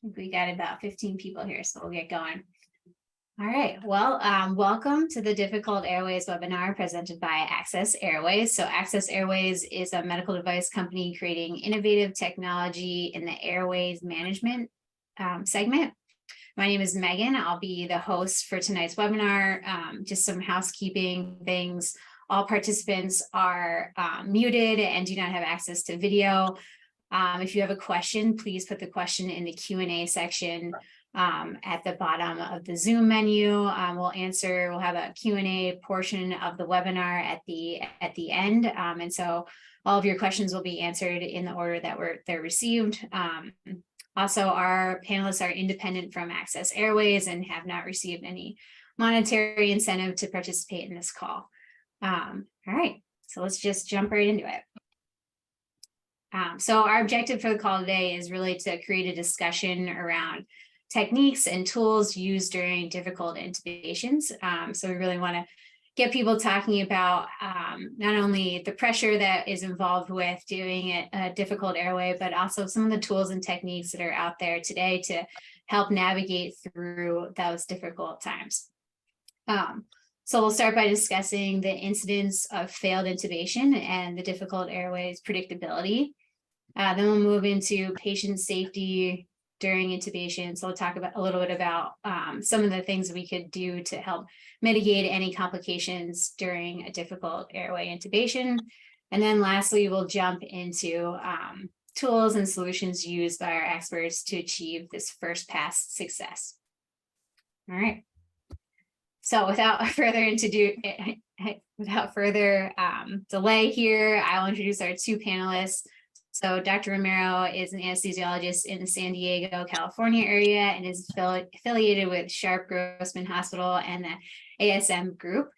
think we got about 15 people here, so we'll get going. All right, well, welcome to the Difficult Airways webinar presented by Access Airways. So Access Airways is a medical device company creating innovative technology in the airways management segment. My name is Megan. I'll be the host for tonight's webinar. Just some housekeeping things. All participants are muted and do not have access to video. If you have a question, please put the question in the Q&A section at the bottom of the Zoom menu. We'll have a Q&A portion of the webinar at the end. And so all of your questions will be answered in the order that they're received. Also, our panelists are independent from Access Airways and have not received any monetary incentive to participate in this call. All right, so let's just jump right into it. So our objective for the call today is really to create a discussion around techniques and tools used during difficult intubations. So we really want to get people talking about not only the pressure that is involved with doing a difficult airway, but also some of the tools and techniques that are out there today to help navigate through those difficult times. So we'll start by discussing the incidence of failed intubation and the difficult airways predictability. Then we'll move into patient safety during intubation. So we'll talk about a little bit about some of the things we could do to help mitigate any complications during a difficult airway intubation. And then lastly, we'll jump into tools and solutions used by our experts to achieve this first pass success. All right. So without further delay here, I'll introduce our two panelists. So Dr. Romero is an anesthesiologist in the San Diego, California area and is affiliated with Sharp Grossman Hospital and the ASM group.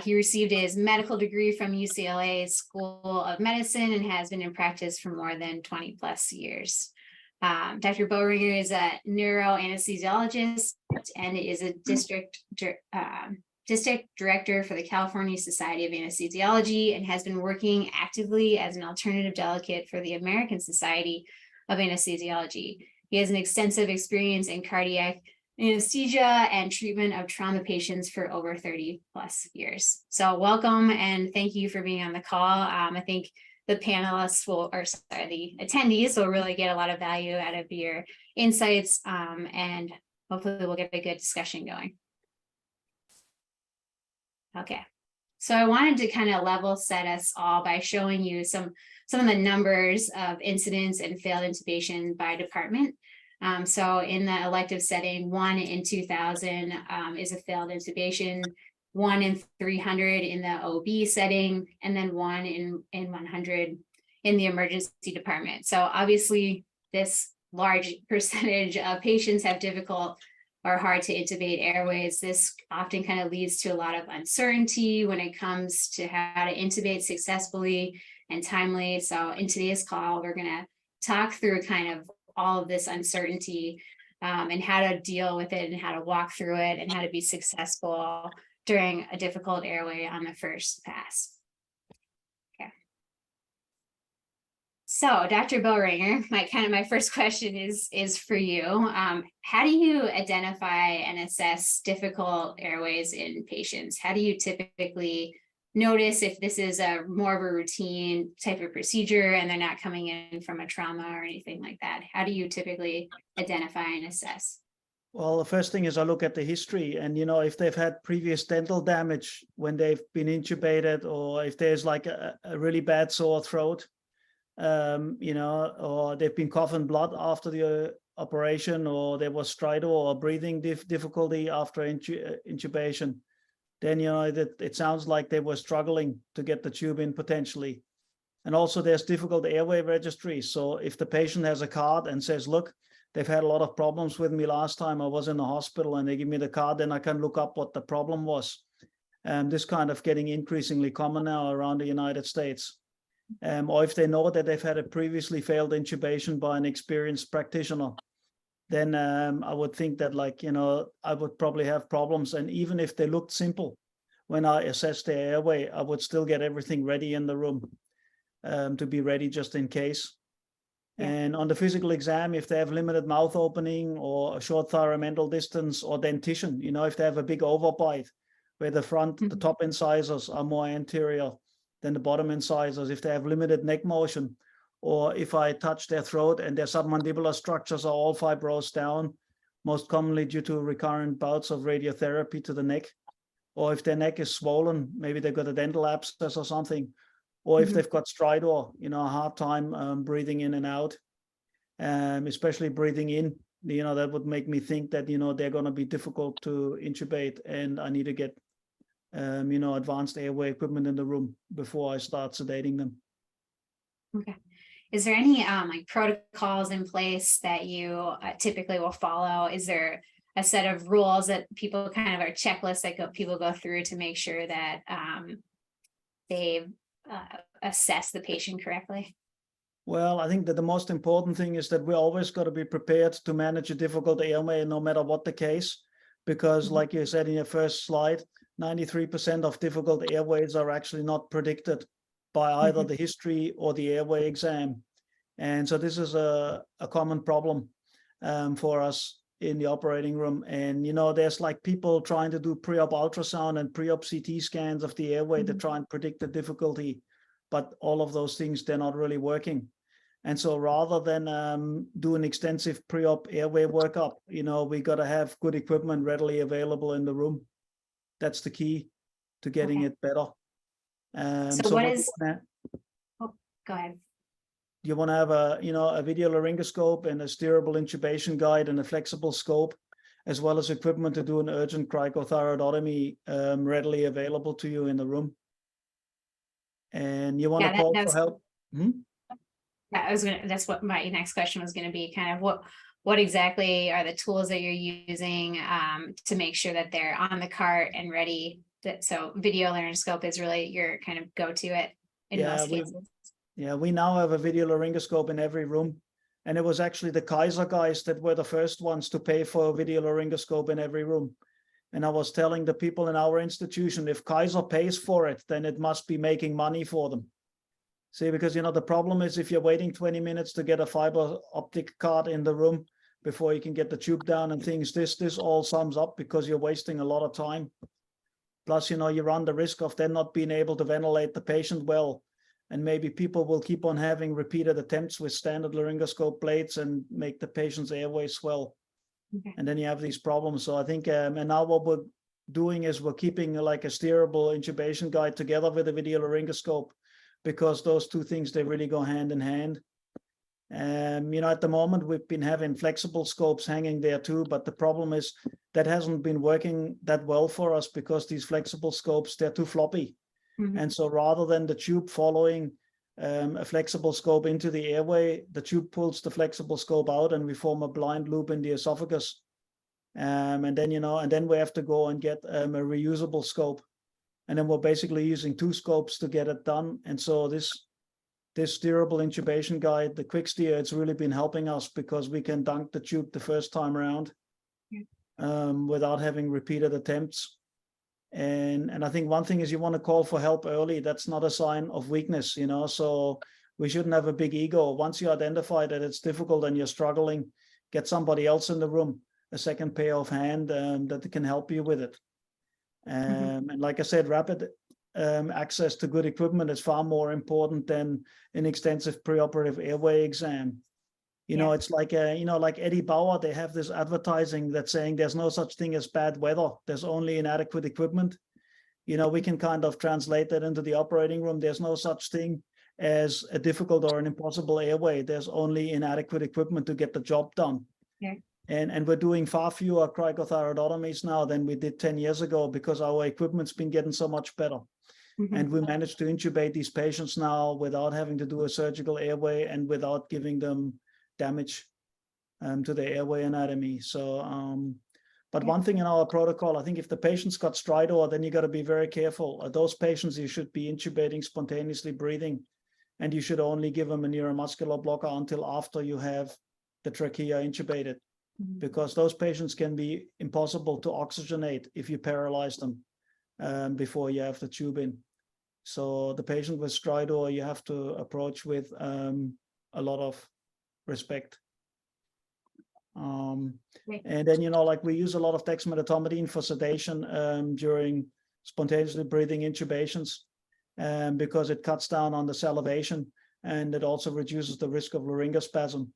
He received his medical degree from UCLA School of Medicine and has been in practice for more than 20 plus years. Dr. Boehringer is a neuroanesthesiologist and is a district director for the California Society of Anesthesiology and has been working actively as an alternative delegate for the American Society of Anesthesiology. He has an extensive experience in cardiac anesthesia and treatment of trauma patients for over 30 plus years. So welcome and thank you for being on the call. I think the panelists the attendees will really get a lot of value out of your insights and hopefully we'll get a good discussion going. Okay, so I wanted to kind of level set us all by showing you some of the numbers of incidents and failed intubation by department. So in the elective setting, 1 in 2,000 is a failed intubation, 1 in 300 in the OB setting, and then 1 in 100 in the emergency department. So obviously this large percentage of patients have difficult or hard to intubate airways. This often kind of leads to a lot of uncertainty when it comes to how to intubate successfully and timely. So in today's call, we're going to talk through kind of all of this uncertainty and how to deal with it and how to walk through it and how to be successful during a difficult airway on the first pass. Okay. So Dr. Boehringer, my first question is for you. How do you identify and assess difficult airways in patients? How do you typically notice if this is more of a routine type of procedure and they're not coming in from a trauma or anything like that? How do you typically identify and assess? Well, the first thing is I look at the history and, if they've had previous dental damage when they've been intubated, or if there's like a really bad sore throat, or they've been coughing blood after the operation, or there was stridor or breathing difficulty after intubation, then, it sounds like they were struggling to get the tube in potentially. And also there's difficult airway registries. So if the patient has a card and says, look, they've had a lot of problems with me last time I was in the hospital, and they give me the card, then I can look up what the problem was. This kind of getting increasingly common now around the United States. Or if they know that they've had a previously failed intubation by an experienced practitioner, then I would think that I would probably have problems. And even if they looked simple, when I assess their airway, I would still get everything ready in the room to be ready just in case. And on the physical exam, if they have limited mouth opening or a short thyromental distance or dentition, if they have a big overbite where the top incisors are more anterior than the bottom incisors, if they have limited neck motion, or if I touch their throat and their submandibular structures are all fibrosed down, most commonly due to recurrent bouts of radiotherapy to the neck, or if their neck is swollen, maybe they've got a dental abscess or something, or if they've got stridor, a hard time breathing in and out, especially breathing in, that would make me think that, they're going to be difficult to intubate and I need to get, advanced airway equipment in the room before I start sedating them. Okay. Is there any like protocols in place that you typically will follow? Is there a set of rules that people kind of are checklists that people go through to make sure that they assess the patient correctly? Well, I think that the most important thing is that we always got to be prepared to manage a difficult airway no matter what the case, because like you said in your first slide, 93% of difficult airways are actually not predicted by either the history or the airway exam. And so this is a common problem for us in the operating room. And, there's like people trying to do pre-op ultrasound and pre-op CT scans of the airway to try and predict the difficulty, but all of those things, they're not really working. And so rather than do an extensive pre-op airway workup, we got to have good equipment readily available in the room. That's the key to getting it better. So what is, go ahead. You want to have a video laryngoscope and a steerable intubation guide and a flexible scope, as well as equipment to do an urgent cricothyroidotomy readily available to you in the room. And you want to call for help. That's what my next question was going to be, kind of what exactly are the tools that you're using to make sure that they're on the cart and ready. So video laryngoscope is really your kind of go-to in most cases. Yeah, we now have a video laryngoscope in every room. And it was actually the Kaiser guys that were the first ones to pay for a video laryngoscope in every room. And I was telling the people in our institution, if Kaiser pays for it, then it must be making money for them. See, because, the problem is if you're waiting 20 minutes to get a fiber optic card in the room before you can get the tube down and things, this all sums up because you're wasting a lot of time. Plus, you run the risk of then not being able to ventilate the patient well. And maybe people will keep on having repeated attempts with standard laryngoscope blades and make the patient's airway swell. And then you have these problems. So I think, and now what we're doing is we're keeping like a steerable intubation guide together with a video laryngoscope, because those two things, they really go hand in hand. At the moment, we've been having flexible scopes hanging there too, but the problem is that hasn't been working that well for us because these flexible scopes, they're too floppy. And so rather than the tube following a flexible scope into the airway, the tube pulls the flexible scope out and we form a blind loop in the esophagus. And then we have to go and get a reusable scope. And then we're basically using two scopes to get it done. And so this steerable intubation guide, the quick steer, it's really been helping us because we can dunk the tube the first time around without having repeated attempts. And I think one thing is you want to call for help early. That's not a sign of weakness, so we shouldn't have a big ego. Once you identify that it's difficult and you're struggling, get somebody else in the room, a second pair of hands that can help you with it. And like I said, rapid access to good equipment is far more important than an extensive preoperative airway exam. It's like, like Eddie Bauer, they have this advertising that's saying there's no such thing as bad weather. There's only inadequate equipment. We can kind of translate that into the operating room. There's no such thing as a difficult or an impossible airway. There's only inadequate equipment to get the job done. Yeah. And we're doing far fewer cricothyroidotomies now than we did 10 years ago because our equipment's been getting so much better. And we managed to intubate these patients now without having to do a surgical airway and without giving them damage to the airway anatomy. So, but one thing in our protocol, I think if the patient's got stridor, then you got to be very careful. Those patients, you should be intubating spontaneously breathing, and you should only give them a neuromuscular blocker until after you have the trachea intubated, because those patients can be impossible to oxygenate if you paralyze them before you have the tube in. So the patient with stridor, you have to approach with a lot of respect. Great. And then, like we use a lot of dexmedetomidine for sedation during spontaneously breathing intubations, because it cuts down on the salivation, and it also reduces the risk of laryngospasm.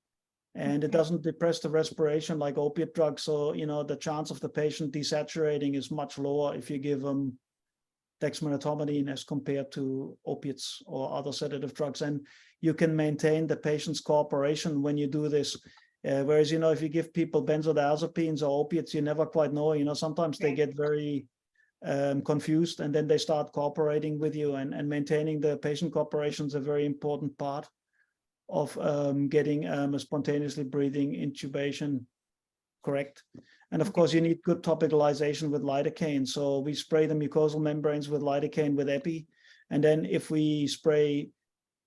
And it doesn't depress the respiration like opiate drugs. So, the chance of the patient desaturating is much lower if you give them dexmedetomidine as compared to opiates or other sedative drugs. And you can maintain the patient's cooperation when you do this. Whereas, if you give people benzodiazepines or opiates, you never quite know. Sometimes they get very confused, and then they start cooperating with you. And maintaining the patient cooperation is a very important part of getting a spontaneously breathing intubation correct. And of course, you need good topicalization with lidocaine. So we spray the mucosal membranes with lidocaine with epi. And then if we spray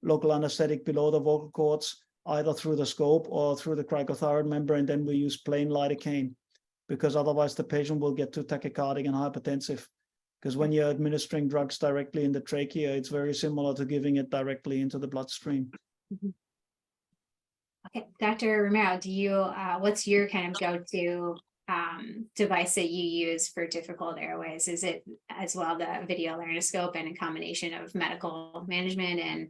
local anesthetic below the vocal cords, either through the scope or through the cricothyroid membrane, then we use plain lidocaine, because otherwise the patient will get too tachycardic and hypertensive. Because when you're administering drugs directly in the trachea, it's very similar to giving it directly into the bloodstream. Mm-hmm. Okay, Dr. Romero, what's your kind of go-to device that you use for difficult airways? Is it as well the video laryngoscope and a combination of medical management? And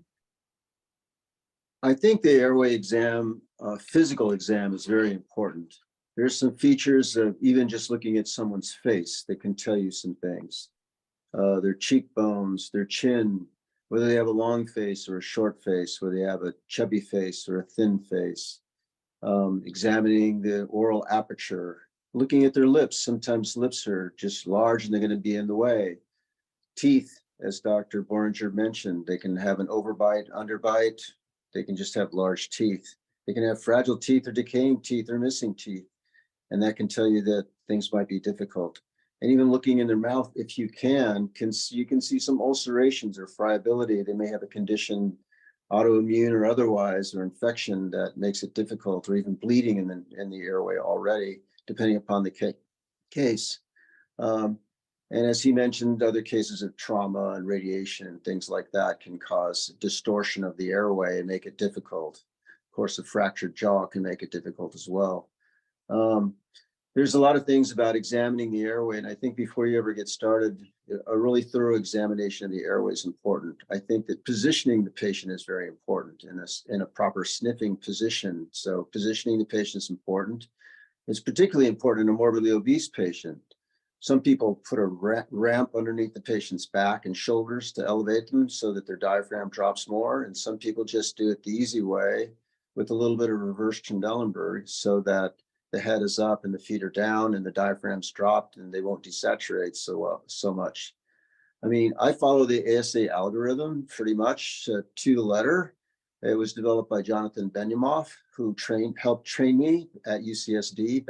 I think the airway exam, physical exam, is very important. There's some features of even just looking at someone's face that can tell you some things. Their cheekbones, their chin, whether they have a long face or a short face, whether they have a chubby face or a thin face, examining the oral aperture, looking at their lips. Sometimes lips are just large and they're going to be in the way. Teeth, as Dr. Boringer mentioned, they can have an overbite, underbite. They can just have large teeth. They can have fragile teeth or decaying teeth or missing teeth. And that can tell you that things might be difficult. And even looking in their mouth, if you you can see some ulcerations or friability. They may have a condition, autoimmune or otherwise, or infection that makes it difficult, or even bleeding in the airway already, depending upon the case. And as he mentioned, other cases of trauma and radiation and things like that can cause distortion of the airway and make it difficult. Of course, a fractured jaw can make it difficult as well. There's a lot of things about examining the airway, and I think before you ever get started, a really thorough examination of the airway is important. I think that positioning the patient is very important in a proper sniffing position. So positioning the patient is important. It's particularly important in a morbidly obese patient. Some people put a ramp underneath the patient's back and shoulders to elevate them so that their diaphragm drops more. And some people just do it the easy way with a little bit of reverse Trendelenburg so that the head is up and the feet are down and the diaphragm's dropped and they won't desaturate so much. I mean, I follow the ASA algorithm pretty much to the letter. It was developed by Jonathan Benyamoff, who helped train me at UCSD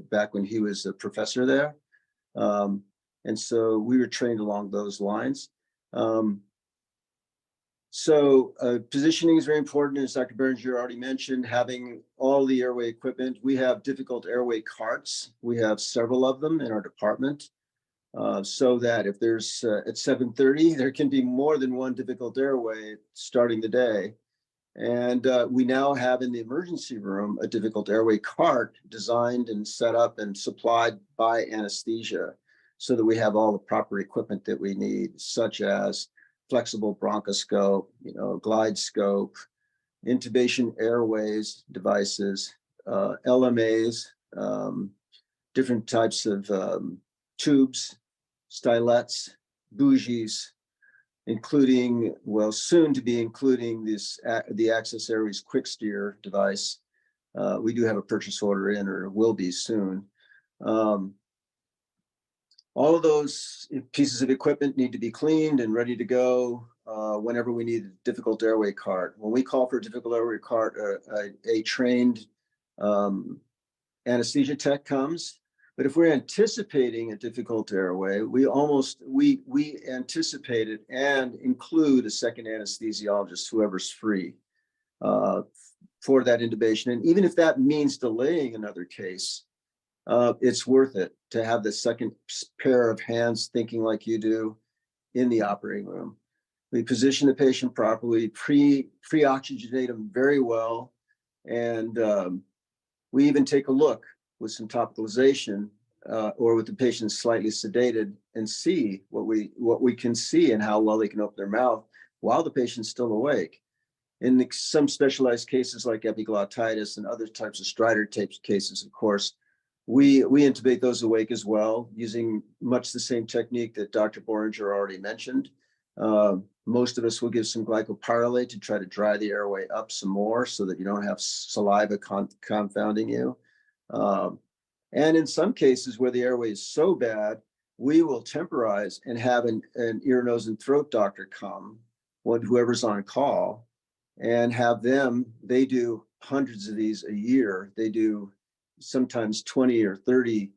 back when he was a professor there. And so we were trained along those lines. Positioning is very important, as Dr. Beringer already mentioned, having all the airway equipment. We have difficult airway carts. We have several of them in our department, so that if there's at 7:30, there can be more than one difficult airway starting the day. And we now have in the emergency room a difficult airway cart designed and set up and supplied by anesthesia so that we have all the proper equipment that we need, such as flexible bronchoscope, glide scope, intubation airways devices, LMAs, different types of tubes, stylets, bougies, including, soon to be including the Access Airways Quick Steer device. We do have a purchase order in, or will be soon. All of those pieces of equipment need to be cleaned and ready to go whenever we need a difficult airway cart. When we call for a difficult airway cart, a trained anesthesia tech comes. But if we're anticipating a difficult airway, we anticipate it and include a second anesthesiologist, whoever's free, for that intubation. And even if that means delaying another case, it's worth it to have the second pair of hands thinking like you do in the operating room. We position the patient properly, pre-oxygenate them very well, And we even take a look with some topicalization or with the patient slightly sedated and see what we can see and how well they can open their mouth while the patient's still awake. In some specialized cases like epiglottitis and other types of stridor tape cases, of course, we intubate those awake as well, using much the same technique that Dr. Boehringer already mentioned. Most of us will give some glycopyrrolate to try to dry the airway up some more so that you don't have saliva confounding you. And in some cases where the airway is so bad, we will temporize and have an ear, nose, and throat doctor come, whoever's on call, and have them, they do hundreds of these a year. They do sometimes 20 or 30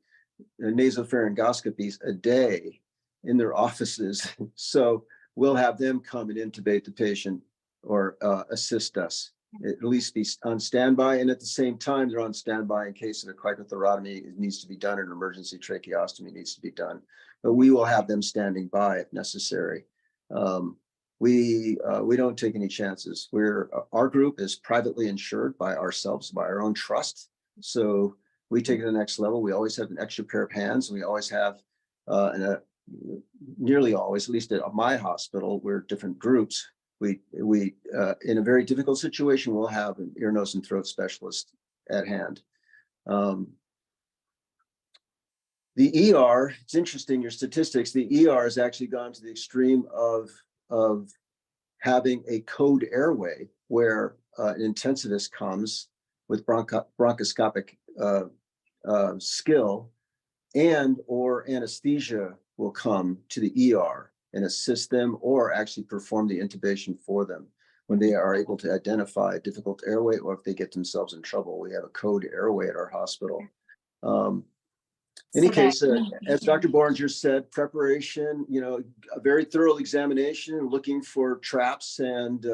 nasopharyngoscopies a day in their offices. So we'll have them come and intubate the patient or assist us, at least be on standby. And at the same time, they're on standby in case of a cricothyrotomy it needs to be done, an emergency tracheostomy needs to be done. But we will have them standing by if necessary. We don't take any chances. Our group is privately insured by ourselves, by our own trust. So we take it to the next level. We always have an extra pair of hands. We always have, nearly always, at least at my hospital, we're different groups. We in a very difficult situation, we'll have an ear, nose, and throat specialist at hand. The ER, it's interesting, your statistics, the ER has actually gone to the extreme of having a code airway where an intensivist comes with bronchoscopic skill, and or anesthesia will come to the ER and assist them or actually perform the intubation for them when they are able to identify a difficult airway or if they get themselves in trouble. We have a code airway at our hospital. In any case, as Dr. Boehringer said, preparation, a very thorough examination, looking for traps and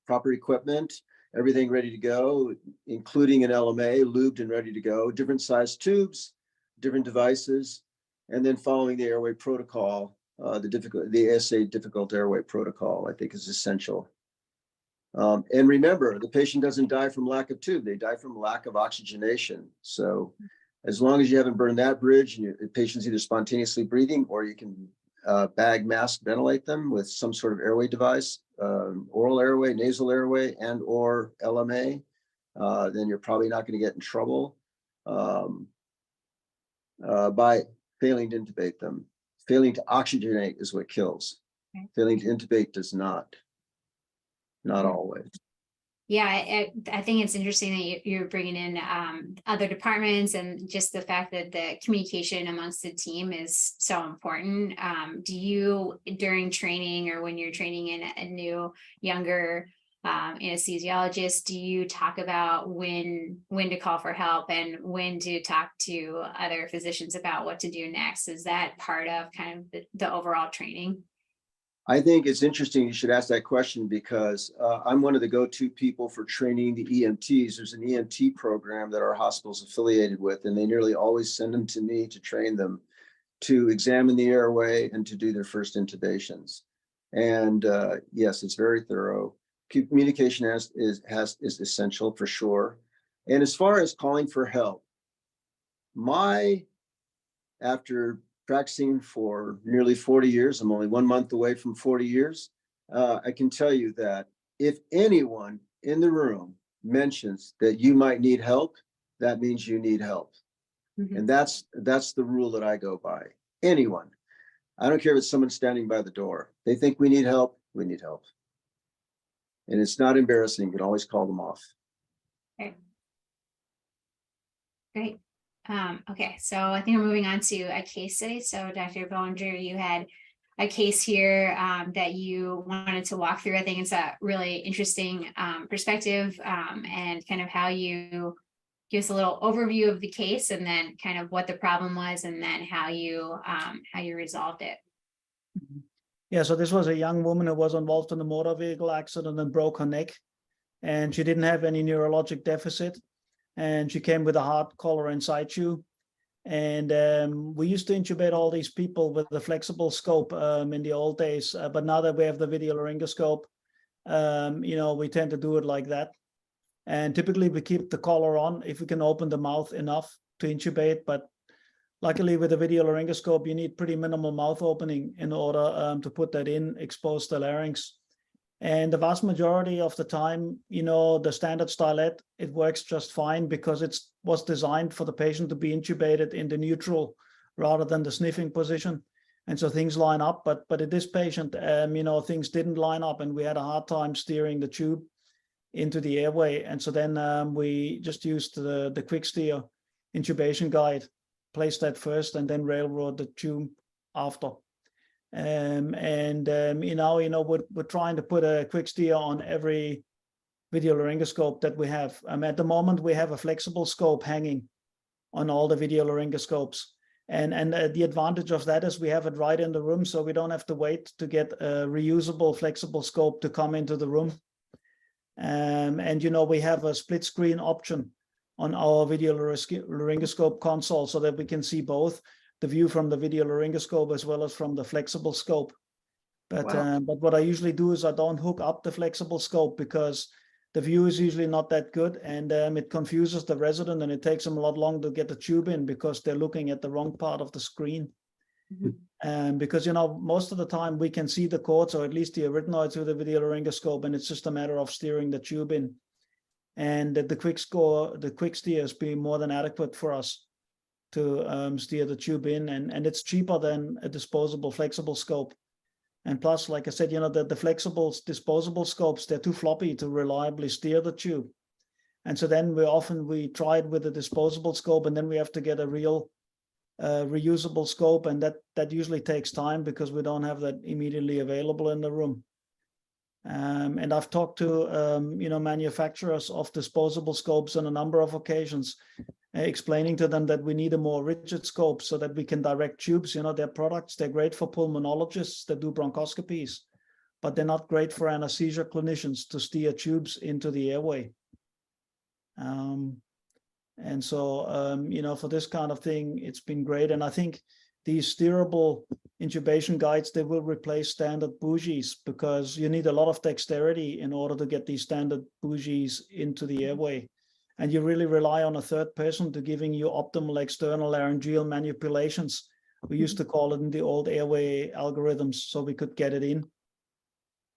proper equipment, everything ready to go, including an LMA, lubed and ready to go, different size tubes, different devices, and then following the airway protocol, the ASA difficult airway protocol, I think is essential. And remember, the patient doesn't die from lack of tube, they die from lack of oxygenation. So as long as you haven't burned that bridge and the patient's either spontaneously breathing or you can bag, mask, ventilate them with some sort of airway device, oral airway, nasal airway, and or LMA, then you're probably not going to get in trouble by failing to intubate them. Failing to oxygenate is what kills. Okay. Failing to intubate does not always. Yeah, I think it's interesting that you're bringing in other departments and just the fact that the communication amongst the team is so important. Do you, during training or when you're training in a new, younger anesthesiologist, do you talk about when to call for help and when to talk to other physicians about what to do next? Is that part of kind of the overall training? I think it's interesting you should ask that question because I'm one of the go-to people for training the EMTs. There's an EMT program that our hospital's affiliated with, and they nearly always send them to me to train them to examine the airway and to do their first intubations. And yes, it's very thorough. Communication is essential for sure. And as far as calling for help, after practicing for nearly 40 years, I'm only 1 month away from 40 years. I can tell you that if anyone in the room mentions that you might need help, that means you need help. Mm-hmm. And that's the rule that I go by. Anyone. I don't care if it's someone standing by the door. They think we need help, we need help. And it's not embarrassing. You can always call them off. Okay. Great. Okay, so I think we're moving on to a case study. So Dr. Boehringer, you had a case here that you wanted to walk through. I think it's a really interesting perspective and kind of how you give us a little overview of the case and then kind of what the problem was and then how you resolved it. Yeah, so this was a young woman who was involved in a motor vehicle accident and broke her neck, and she didn't have any neurologic deficit. And she came with a heart collar in situ. And we used to intubate all these people with the flexible scope in the old days. But now that we have the video laryngoscope, we tend to do it like that. And typically we keep the collar on if we can open the mouth enough to intubate. But luckily with the video laryngoscope, you need pretty minimal mouth opening in order to put that in, expose the larynx. And the vast majority of the time, the standard stylet, it works just fine because it was designed for the patient to be intubated in the neutral rather than the sniffing position. And so things line up, but in this patient, things didn't line up and we had a hard time steering the tube into the airway. And so then we just used the quick steer intubation guide, placed that first and then railroad the tube after. We're trying to put a quick steer on every video laryngoscope that we have. At the moment, we have a flexible scope hanging on all the video laryngoscopes. And the advantage of that is we have it right in the room, so we don't have to wait to get a reusable flexible scope to come into the room. We have a split screen option on our video laryngoscope console so that we can see both the view from the video laryngoscope as well as from the flexible scope. But what I usually do is I don't hook up the flexible scope because the view is usually not that good, and it confuses the resident and it takes them a lot longer to get the tube in because they're looking at the wrong part of the screen. Because most of the time we can see the cords, or at least the arytenoids, through the video laryngoscope, and it's just a matter of steering the tube in. And the quick steer has been more than adequate for us to steer the tube in, and it's cheaper than a disposable flexible scope. And plus, like I said, the flexible disposable scopes, they're too floppy to reliably steer the tube. And so then we tried with a disposable scope, and then we have to get a real reusable scope, and that usually takes time because we don't have that immediately available in the room. And I've talked to manufacturers of disposable scopes on a number of occasions, explaining to them that we need a more rigid scope so that we can direct tubes. Their products, they're great for pulmonologists that do bronchoscopies, but they're not great for anesthesia clinicians to steer tubes into the airway. And so, for this kind of thing, it's been great. And I think these steerable intubation guides, they will replace standard bougies because you need a lot of dexterity in order to get these standard bougies into the airway. And you really rely on a third person to giving you optimal external laryngeal manipulations. We used to call it in the old airway algorithms, so we could get it in.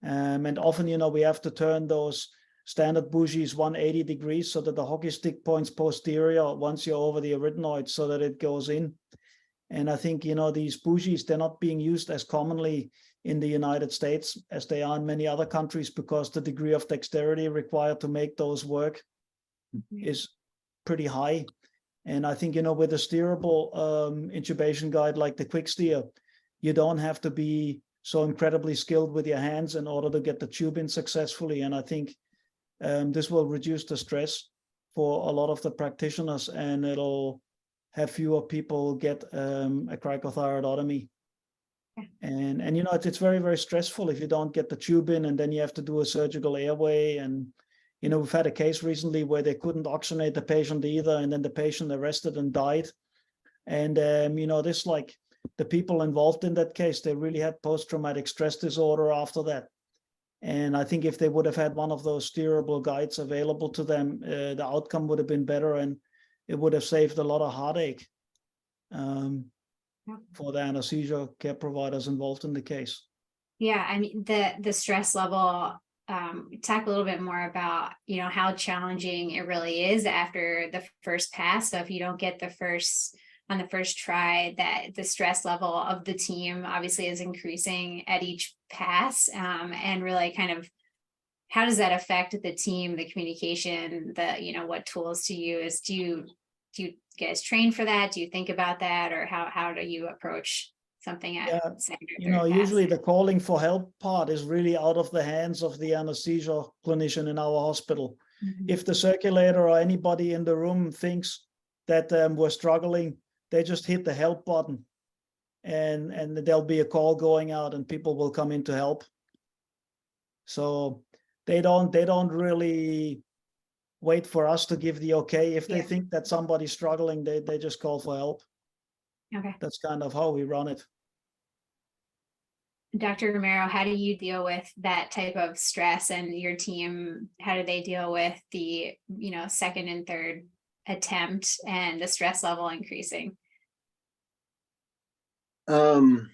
And often, we have to turn those standard bougies 180 degrees so that the hockey stick points posterior once you're over the arytenoid so that it goes in. And I think, these bougies, they're not being used as commonly in the United States as they are in many other countries because the degree of dexterity required to make those work is pretty high. And I think, with a steerable intubation guide like the quick steer, you don't have to be so incredibly skilled with your hands in order to get the tube in successfully. And I think this will reduce the stress for a lot of the practitioners, and it'll have fewer people get a cricothyroidotomy. And it's very, very stressful if you don't get the tube in and then you have to do a surgical airway. And we've had a case recently where they couldn't oxygenate the patient either, and then the patient arrested and died. And this, like, the people involved in that case, they really had post-traumatic stress disorder after that. And I think if they would have had one of those steerable guides available to them, the outcome would have been better, and it would have saved a lot of heartache for the anesthesia care providers involved in the case. Yeah, I mean, the stress level, talk a little bit more about, how challenging it really is after the first pass. So if you don't get on the first try, that the stress level of the team obviously is increasing at each pass, and really kind of, how does that affect the team, the communication, what tools to use? Do you guys train for that? Do you think about that? Or how do you approach something at second or third pass? Usually the calling for help part is really out of the hands of the anesthesia clinician in our hospital. If the circulator or anybody in the room thinks that we're struggling, they just hit the help button, and there'll be a call going out and people will come in to help. So they don't really wait for us to give the okay. If they think that somebody's struggling, they just call for help. Okay. That's kind of how we run it. Dr. Romero, how do you deal with that type of stress, and your team, how do they deal with the, second and third attempt and the stress level increasing? I'm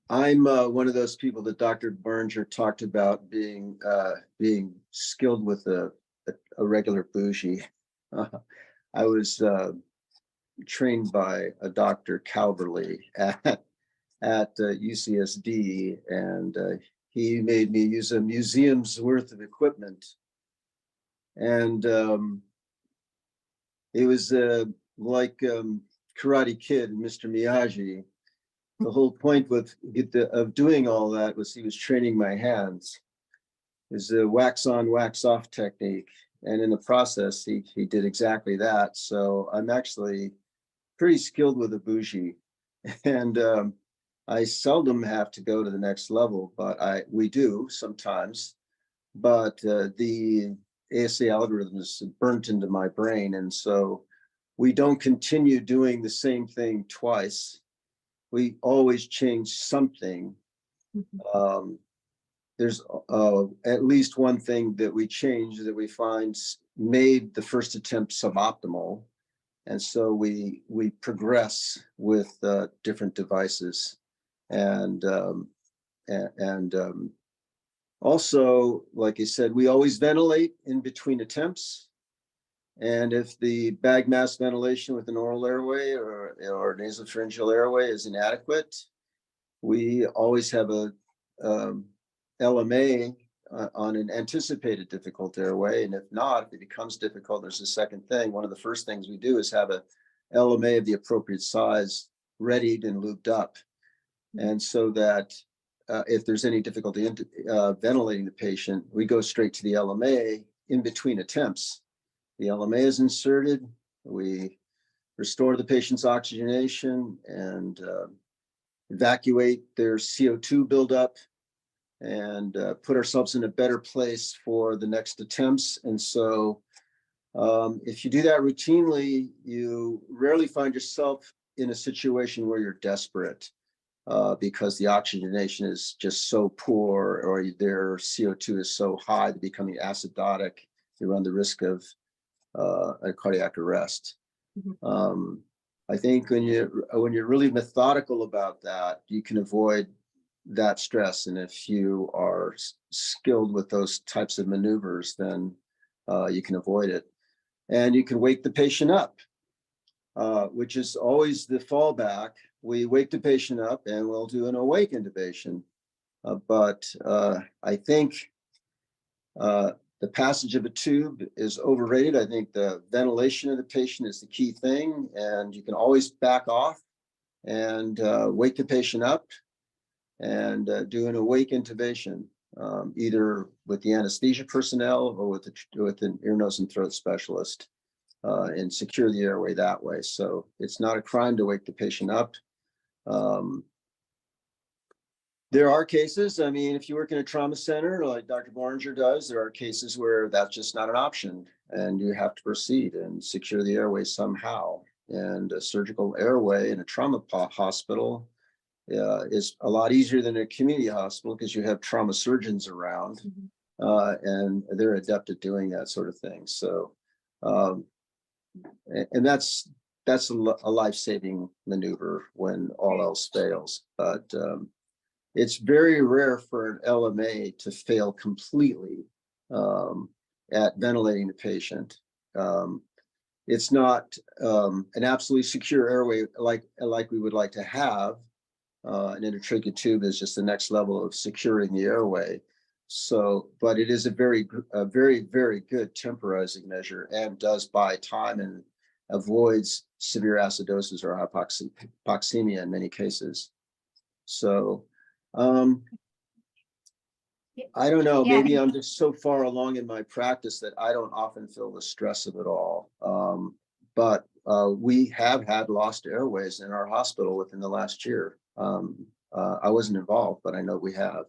one of those people that Dr. Barringer talked about being skilled with a regular bougie. I was trained by a Dr. Calverley at UCSD, and he made me use a museum's worth of equipment, and it was like Karate Kid, Mr. Miyagi. The whole point of doing all that was he was training my hands. Is a wax on, wax off technique, and in the process, he did exactly that. So I'm actually pretty skilled with a bougie, and I seldom have to go to the next level, but we do sometimes. But the ASA algorithm is burnt into my brain, and so we don't continue doing the same thing twice. We always change something. There's at least one thing that we change that we find made the first attempt suboptimal. And so we progress with different devices. And also, like I said, we always ventilate in between attempts. And if the bag mask ventilation with an oral airway or nasopharyngeal airway is inadequate, we always have a LMA on an anticipated difficult airway. And if not, if it becomes difficult, there's a second thing. One of the first things we do is have a LMA of the appropriate size readied and looped up. And so that if there's any difficulty in ventilating the patient, we go straight to the LMA in between attempts. The LMA is inserted, we restore the patient's oxygenation and evacuate their CO2 buildup, and put ourselves in a better place for the next attempts. And so if you do that routinely, you rarely find yourself in a situation where you're desperate because the oxygenation is just so poor, or their CO2 is so high, they're becoming acidotic. You run the risk of a cardiac arrest. I think when you're really methodical about that, you can avoid that stress. And if you are skilled with those types of maneuvers, then you can avoid it. And you can wake the patient up, which is always the fallback. We wake the patient up and we'll do an awake intubation. But I think the passage of a tube is overrated. I think the ventilation of the patient is the key thing, and you can always back off and wake the patient up and do an awake intubation, either with the anesthesia personnel or with an ear, nose, and throat specialist, and secure the airway that way. So it's not a crime to wake the patient up. There are cases, I mean, if you work in a trauma center like Dr. Barringer does, there are cases where that's just not an option and you have to proceed and secure the airway somehow. And a surgical airway in a trauma hospital is a lot easier than a community hospital because you have trauma surgeons around, and they're adept at doing that sort of thing. So, and that's a life-saving maneuver when all else fails. But it's very rare for an LMA to fail completely at ventilating the patient. It's not an absolutely secure airway like we would like to have. An endotracheal tube is just the next level of securing the airway. So, but it is a very, very good temporizing measure and does buy time and avoids severe acidosis or hypoxemia in many cases. So, I don't know, maybe I'm just so far along in my practice that I don't often feel the stress of it all. But we have had lost airways in our hospital within the last year. I wasn't involved, but I know we have.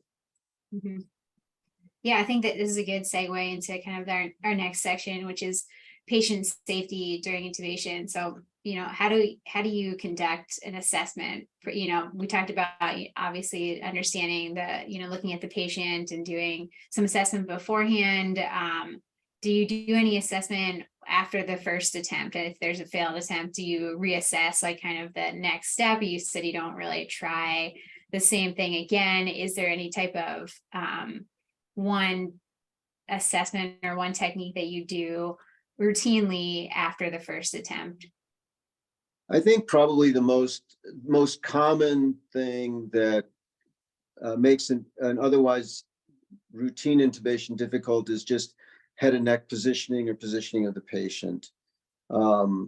Yeah, I think that this is a good segue into kind of our next section, which is patient safety during intubation. So how do you conduct an assessment for, we talked about obviously understanding looking at the patient and doing some assessment beforehand. Do you do any assessment after the first attempt? And if there's a failed attempt, do you reassess like kind of the next step? You said you don't really try the same thing again. Is there any type of one assessment or one technique that you do routinely after the first attempt? I think probably the most common thing that makes an otherwise routine intubation difficult is just head and neck positioning or positioning of the patient, or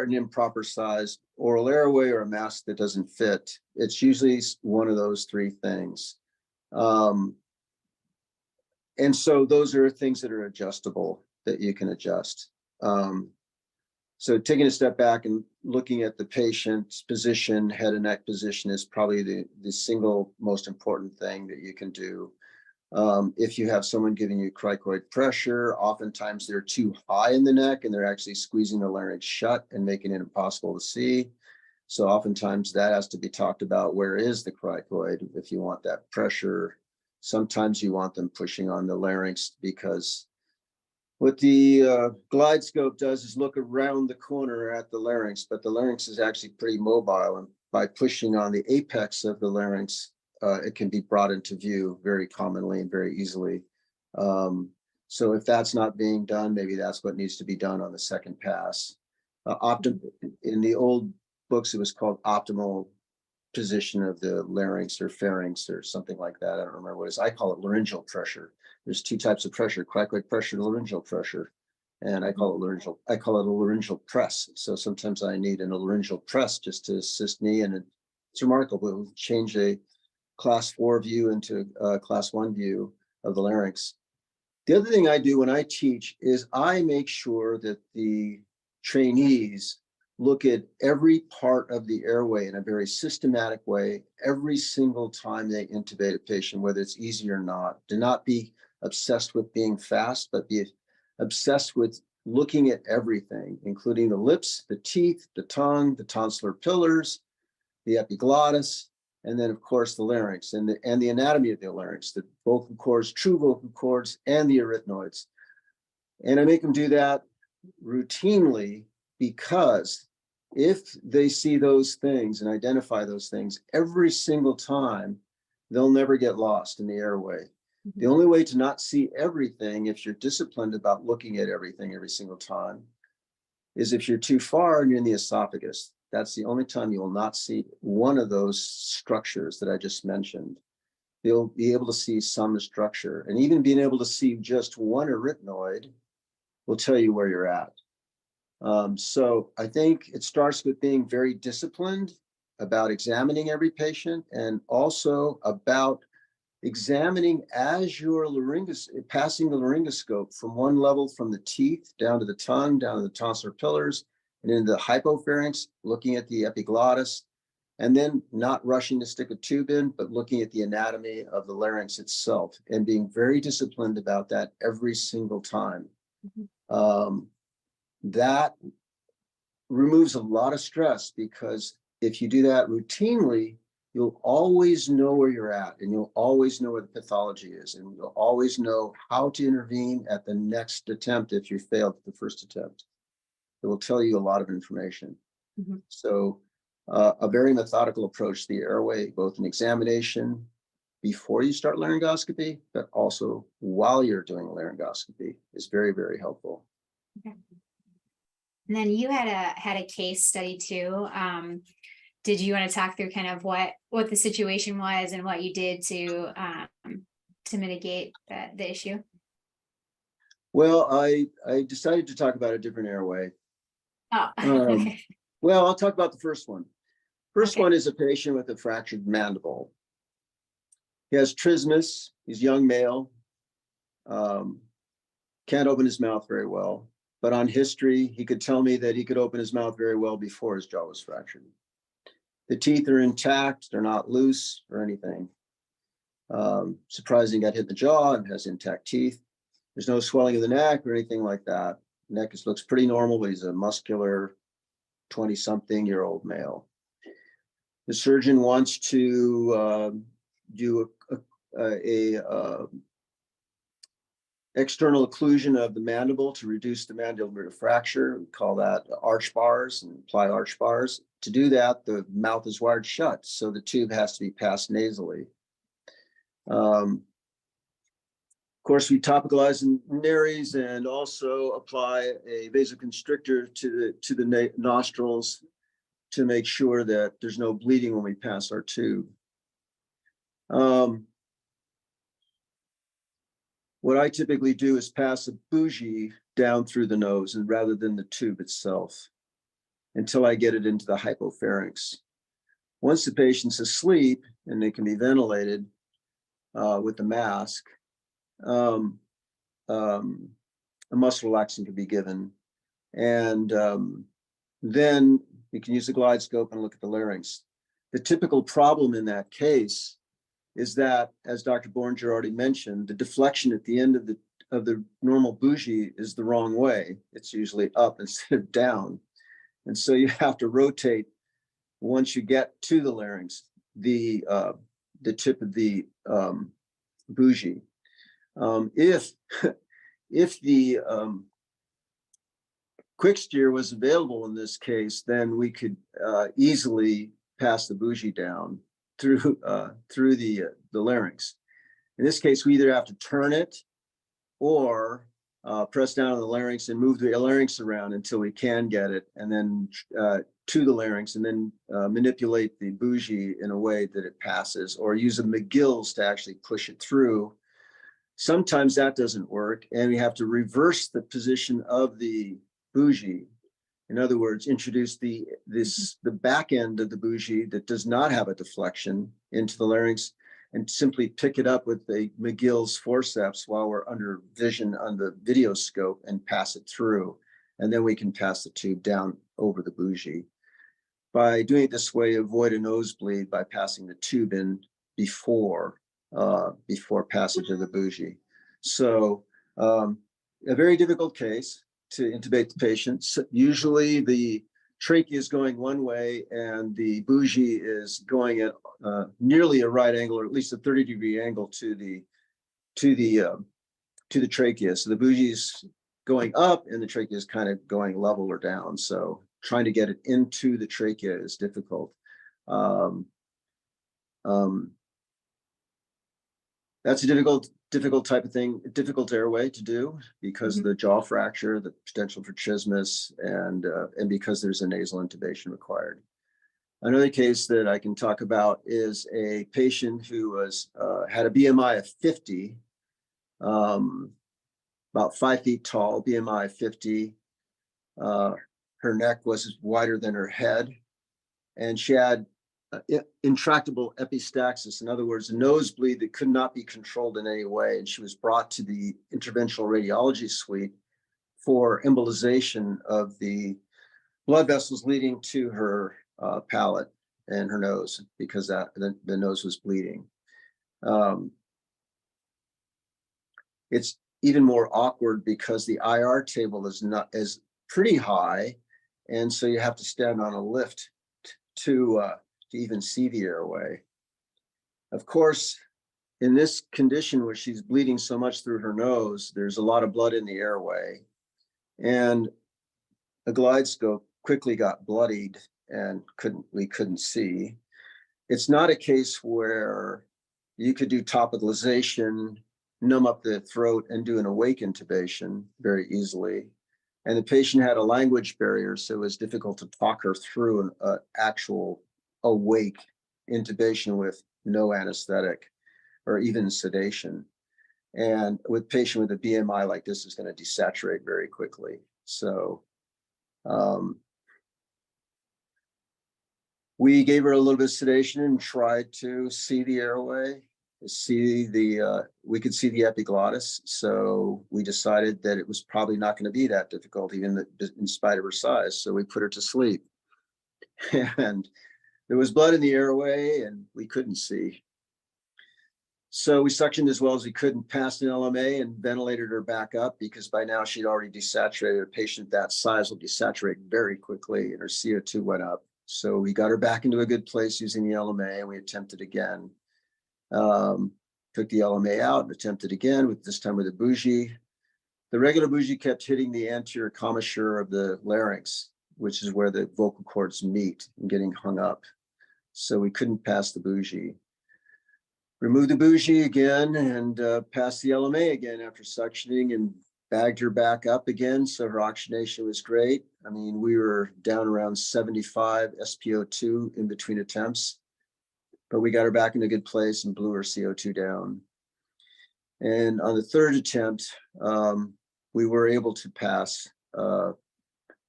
an improper sized oral airway or a mask that doesn't fit. It's usually one of those three things. And so those are things that are adjustable, that you can adjust. So taking a step back and looking at the patient's position, head and neck position, is probably the single most important thing that you can do. If you have someone giving you cricoid pressure, oftentimes they're too high in the neck and they're actually squeezing the larynx shut and making it impossible to see. So oftentimes that has to be talked about. Where is the cricoid if you want that pressure? Sometimes you want them pushing on the larynx, because what the glide scope does is look around the corner at the larynx, but the larynx is actually pretty mobile. And by pushing on the apex of the larynx, it can be brought into view very commonly and very easily. So if that's not being done, maybe that's what needs to be done on the second pass. In the old books, it was called optimal position of the larynx or pharynx or something like that. I don't remember what it is. I call it laryngeal pressure. There's two types of pressure: cricoid pressure and laryngeal pressure. And I call it a laryngeal press. So sometimes I need a laryngeal press just to assist me. And it's remarkable. It will change a class 4 view into a class 1 view of the larynx. The other thing I do when I teach is I make sure that the trainees look at every part of the airway in a very systematic way every single time they intubate a patient, whether it's easy or not. Do not be obsessed with being fast, but be obsessed with looking at everything, including the lips, the teeth, the tongue, the tonsillar pillars, the epiglottis, and then of course the larynx and the anatomy of the larynx, the vocal cords, true vocal cords, and the arytenoids. And I make them do that routinely, because if they see those things and identify those things every single time, they'll never get lost in the airway. The only way to not see everything, if you're disciplined about looking at everything every single time, is if you're too far and you're in the esophagus. That's the only time you will not see one of those structures that I just mentioned. You'll be able to see some structure, and even being able to see just one arytenoid will tell you where you're at. So I think it starts with being very disciplined about examining every patient, and also about examining as you're passing the laryngoscope from one level, from the teeth down to the tongue, down to the tonsillar pillars, and into the hypopharynx, looking at the epiglottis, and then not rushing to stick a tube in, but looking at the anatomy of the larynx itself and being very disciplined about that every single time. That removes a lot of stress, because if you do that routinely, you'll always know where you're at, and you'll always know where the pathology is, and you'll always know how to intervene at the next attempt if you failed at the first attempt. It will tell you a lot of information. So a very methodical approach to the airway, both in examination before you start laryngoscopy, but also while you're doing laryngoscopy, is very, very helpful. Okay. And then you had a case study too. Did you want to talk through kind of what the situation was and what you did to mitigate the issue? Well, I decided to talk about a different airway. Oh, okay. Well, I'll talk about the first one. First Okay. one is a patient with a fractured mandible. He has trismus. He's a young male. Can't open his mouth very well. But on history, he could tell me that he could open his mouth very well before his jaw was fractured. The teeth are intact. They're not loose or anything. Surprising, got hit in the jaw and has intact teeth. There's no swelling of the neck or anything like that. Neck looks pretty normal, but he's a muscular 20-something-year-old male. The surgeon wants to do a external occlusion of the mandible to reduce the mandibular fracture. We call that arch bars and apply arch bars. To do that, the mouth is wired shut, so the tube has to be passed nasally. Of course, we topicalize in nares and also apply a vasoconstrictor to the nostrils to make sure that there's no bleeding when we pass our tube. What I typically do is pass a bougie down through the nose and rather than the tube itself until I get it into the hypopharynx. Once the patient's asleep and they can be ventilated with the mask, a muscle relaxant can be given. And then you can use the glide scope and look at the larynx. The typical problem in that case is that, as Dr. Borninger already mentioned, the deflection at the end of the normal bougie is the wrong way. It's usually up instead of down. And so you have to rotate once you get to the larynx, the tip of the bougie. If the quick steer was available in this case, then we could easily pass the bougie down through the larynx. In this case, we either have to turn it or press down on the larynx and move the larynx around until we can get it, and then to the larynx, and then manipulate the bougie in a way that it passes, or use a McGill's to actually push it through. Sometimes that doesn't work, and we have to reverse the position of the bougie. In other words, introduce the back end of the bougie that does not have a deflection into the larynx and simply pick it up with a McGill's forceps while we're under vision on the video scope and pass it through. And then we can pass the tube down over the bougie. By doing it this way, avoid a nosebleed by passing the tube in before passage of the bougie. So a very difficult case to intubate the patient. So usually the trachea is going one way and the bougie is going at nearly a right angle, or at least a 30-degree angle to the trachea. So the bougie is going up and the trachea is kind of going level or down. So trying to get it into the trachea is difficult. That's a difficult type of thing, difficult airway to do because of the jaw fracture, the potential for trismus, and because there's a nasal intubation required. Another case that I can talk about is a patient who was had a BMI of 50, about 5 feet tall, BMI of 50. Her neck was wider than her head, and she had intractable epistaxis. In other words, a nosebleed that could not be controlled in any way. And she was brought to the interventional radiology suite for embolization of the blood vessels leading to her palate and her nose, because the nose was bleeding. It's even more awkward because the IR table is pretty high, and so you have to stand on a lift to even see the airway. Of course, in this condition where she's bleeding so much through her nose, there's a lot of blood in the airway, and a glide scope quickly got bloodied and we couldn't see. It's not a case where you could do topicalization, numb up the throat, and do an awake intubation very easily. And the patient had a language barrier, so it was difficult to talk her through an actual awake intubation with no anesthetic or even sedation. And with patient with a BMI like this is going to desaturate very quickly. So we gave her a little bit of sedation and tried to see the airway, we could see the epiglottis. So we decided that it was probably not going to be that difficult, even in spite of her size. So we put her to sleep. And there was blood in the airway and we couldn't see. So we suctioned as well as we could and passed an LMA and ventilated her back up, because by now she'd already desaturated. A patient that size will desaturate very quickly, and her CO2 went up. So we got her back into a good place using the LMA, and we attempted again. Took the LMA out and attempted again, with this time with a bougie. The regular bougie kept hitting the anterior commissure of the larynx, which is where the vocal cords meet, and getting hung up. So we couldn't pass the bougie. Removed the bougie again and passed the LMA again after suctioning, and bagged her back up again. So her oxygenation was great. I mean, we were down around 75 SpO2 in between attempts, but we got her back in a good place and blew her CO2 down. And on the third attempt, we were able to pass a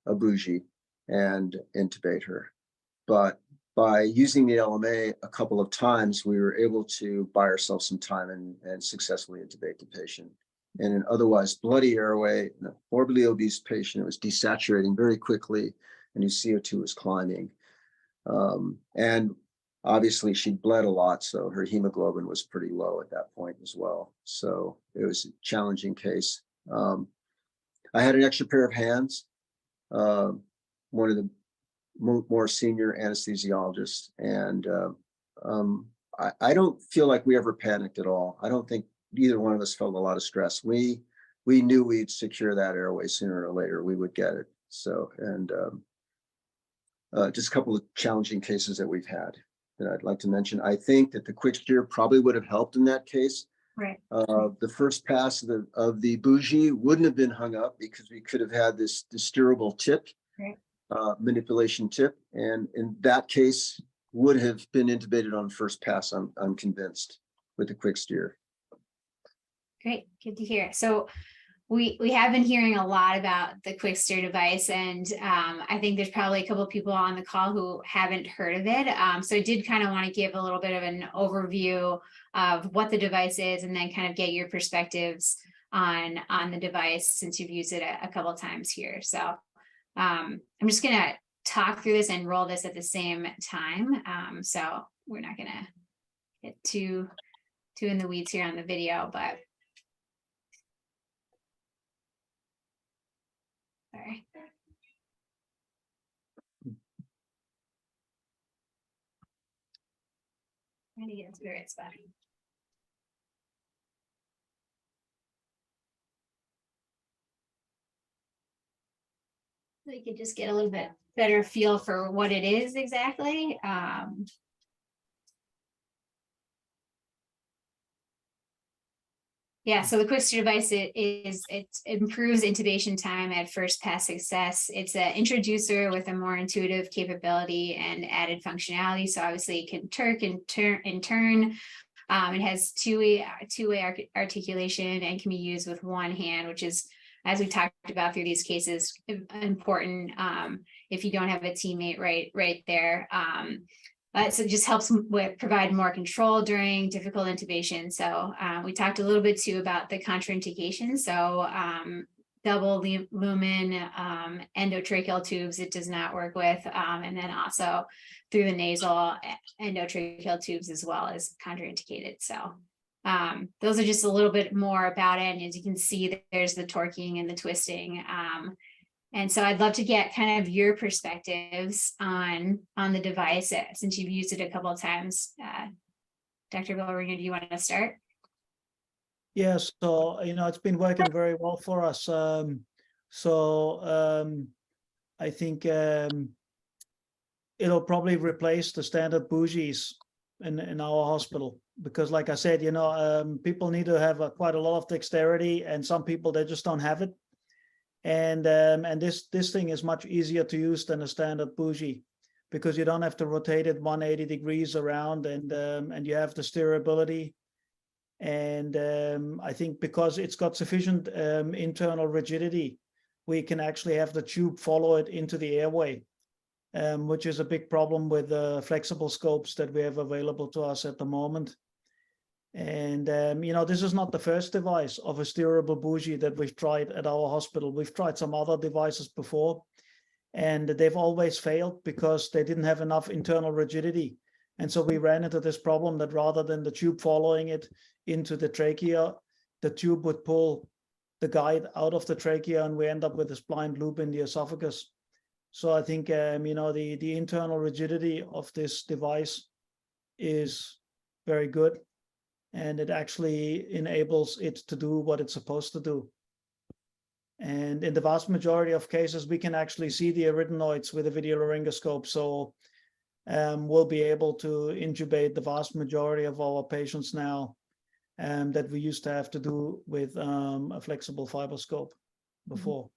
bougie and intubate her. But by using the LMA a couple of times, we were able to buy ourselves some time and successfully intubate the patient. In an otherwise bloody airway, in a morbidly obese patient, it was desaturating very quickly, and his CO2 was climbing. And obviously she bled a lot, so her hemoglobin was pretty low at that point as well. So it was a challenging case. I had an extra pair of hands. One of the more senior anesthesiologists, and I don't feel like we ever panicked at all. I don't think either one of us felt a lot of stress. We knew we'd secure that airway sooner or later. We would get it. So, and just a couple of challenging cases that we've had that I'd like to mention. I think that the quick steer probably would have helped in that case. Right. The first pass of the bougie wouldn't have been hung up, because we could have had this steerable tip. Right. Manipulation tip, and in that case would have been intubated on first pass, I'm convinced, with the quick steer. Great, good to hear. So we have been hearing a lot about the quick steer device, and I think there's probably a couple of people on the call who haven't heard of it. So I did kind of want to give a little bit of an overview of what the device is, and then kind of get your perspectives on the device, since you've used it a couple of times here. So I'm just going to talk through this and roll this at the same time. So we're not going to get too in the weeds here on the video, but sorry. Trying to get into the right spot. So you could just get a little bit better feel for what it is exactly. Yeah, so the quick steer device, it improves intubation time at first pass success. It's an introducer with a more intuitive capability and added functionality. So obviously it can turn and turn. It has two-way articulation and can be used with one hand, which is, as we talked about through these cases, important if you don't have a teammate right there. So it just helps provide more control during difficult intubation. So we talked a little bit too about the contraindications. So double lumen endotracheal tubes it does not work with, and then also through the nasal endotracheal tubes as well as contraindicated. So those are just a little bit more about it. And as you can see, there's the torquing and the twisting. And so I'd love to get kind of your perspectives on the device, since you've used it a couple of times. Dr. Goldringer, do you want to start? Yes, so it's been working very well for us. I think it'll probably replace the standard bougies in our hospital, because like I said, people need to have quite a lot of dexterity, and some people, they just don't have it. And this thing is much easier to use than a standard bougie, because you don't have to rotate it 180 degrees around, and you have the steerability. And I think because it's got sufficient internal rigidity, we can actually have the tube follow it into the airway, which is a big problem with the flexible scopes that we have available to us at the moment. And, this is not the first device of a steerable bougie that we've tried at our hospital. We've tried some other devices before, and they've always failed because they didn't have enough internal rigidity. And so we ran into this problem that rather than the tube following it into the trachea, the tube would pull the guide out of the trachea, and we end up with this blind loop in the esophagus. So I think, the internal rigidity of this device is very good, and it actually enables it to do what it's supposed to do. And in the vast majority of cases, we can actually see the arytenoids with a video laryngoscope. So we'll be able to intubate the vast majority of our patients now that we used to have to do with a flexible fibroscope before.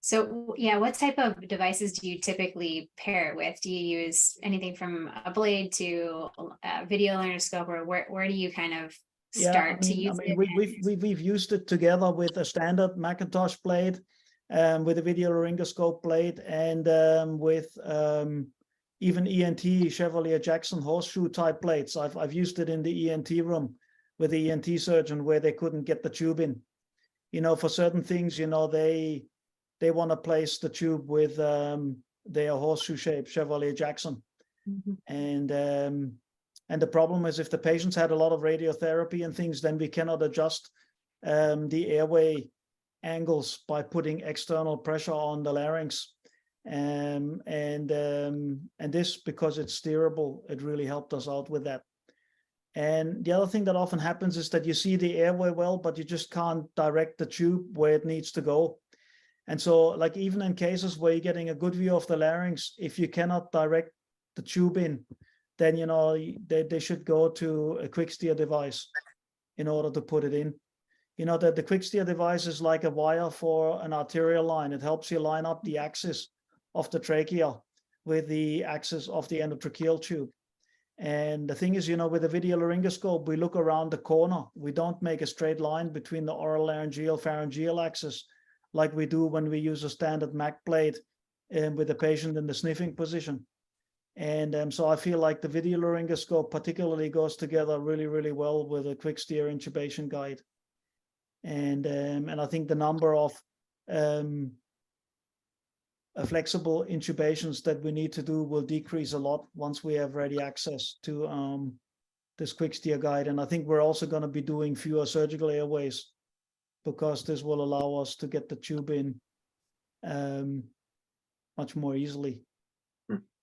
So yeah, what type of devices do you typically pair it with? Do you use anything from a blade to a video laryngoscope, or where do you kind of start to use it? We've used it together with a standard Macintosh blade, with a video laryngoscope blade, and with even ENT Chevalier Jackson horseshoe type blades. I've used it in the ENT room with the ENT surgeon where they couldn't get the tube in. For certain things, they want to place the tube with their horseshoe shape Chevalier Jackson. Mm-hmm. And the problem is if the patients had a lot of radiotherapy and things, then we cannot adjust the airway angles by putting external pressure on the larynx. And this, because it's steerable, it really helped us out with that. And the other thing that often happens is that you see the airway well, but you just can't direct the tube where it needs to go. And so, like, even in cases where you're getting a good view of the larynx, if you cannot direct the tube in, then they should go to a quick steer device in order to put it in. The quick steer device is like a wire for an arterial line. It helps you line up the axis of the trachea with the axis of the endotracheal tube. And the thing is, with a video laryngoscope, we look around the corner. We don't make a straight line between the oral laryngeal pharyngeal axis like we do when we use a standard Mac blade with the patient in the sniffing position. And so I feel like the video laryngoscope particularly goes together really, really well with a quick steer intubation guide. And I think the number of flexible intubations that we need to do will decrease a lot once we have ready access to this quick steer guide. And I think we're also going to be doing fewer surgical airways, because this will allow us to get the tube in much more easily.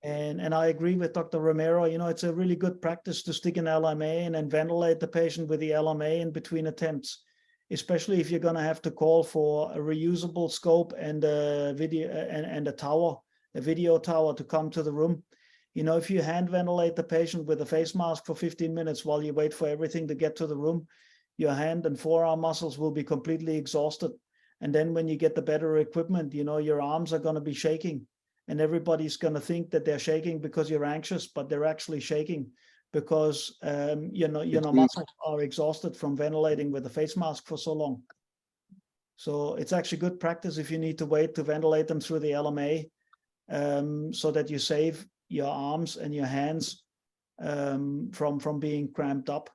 And I agree with Dr. Romero, it's a really good practice to stick an LMA and then ventilate the patient with the LMA in between attempts, especially if you're going to have to call for a reusable scope and a video and a video tower to come to the room. If you hand ventilate the patient with a face mask for 15 minutes while you wait for everything to get to the room, your hand and forearm muscles will be completely exhausted. And then when you get the better equipment, your arms are going to be shaking. And everybody's going to think that they're shaking because you're anxious, but they're actually shaking because your muscles are exhausted from ventilating with a face mask for so long. So it's actually good practice if you need to wait to ventilate them through the LMA, so that you save your arms and your hands from being cramped up.